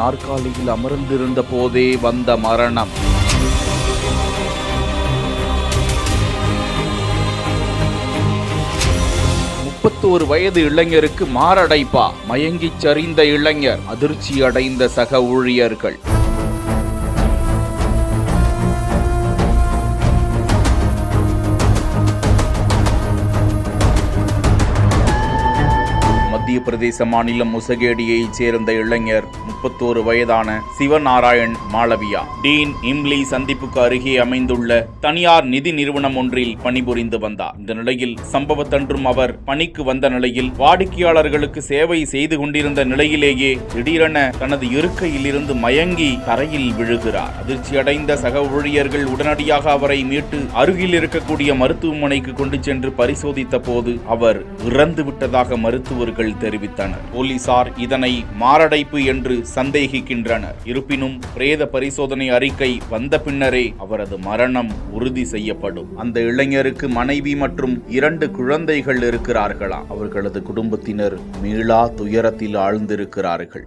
நாற்காலியில் அமர்ந்திருந்த போதே வந்த மரணம். ஒரு வயது இளைஞருக்கு மாரடைப்பா? மயங்கிச் சரிந்த இளைஞர், அதிர்ச்சி அடைந்த சக ஊழியர்கள். மத்திய பிரதேச மாநிலம் முசகேடியைச் சேர்ந்த இளைஞர் 31 வயதான சிவநாராயண் மாளவியா டீன் இம்லி சந்திப்புக்கு அருகே அமைந்துள்ள தனியார் நிதி நிறுவனம் ஒன்றில் பணிபுரிந்து வந்தார். இந்த நிலையில் சம்பவத்தன்றும் அவர் பணிக்கு வந்த நிலையில் வாடிக்கையாளர்களுக்கு சேவை செய்து கொண்டிருந்த நிலையிலேயே திடீரென தனது இருக்கையில் இருந்து மயங்கி தரையில் விழுகிறார். அதிர்ச்சியடைந்த சக ஊழியர்கள் உடனடியாக அவரை மீட்டு அருகில் இருக்கக்கூடிய மருத்துவமனைக்கு கொண்டு சென்று பரிசோதித்த போது அவர் இறந்து விட்டதாக மருத்துவர்கள் தெரிவித்தனர். போலீசார் இதனை மாரடைப்பு என்று சந்தேகிக்கின்றனர். இருப்பினும் பிரேத பரிசோதனை அறிக்கை வந்த பின்னரே அவரது மரணம் உறுதி செய்யப்படும். அந்த இளைஞருக்கு மனைவி மற்றும் 2 குழந்தைகள் இருக்கிறார்களா? அவர்களது குடும்பத்தினர் மீளா துயரத்தில் ஆழ்ந்திருக்கிறார்கள்.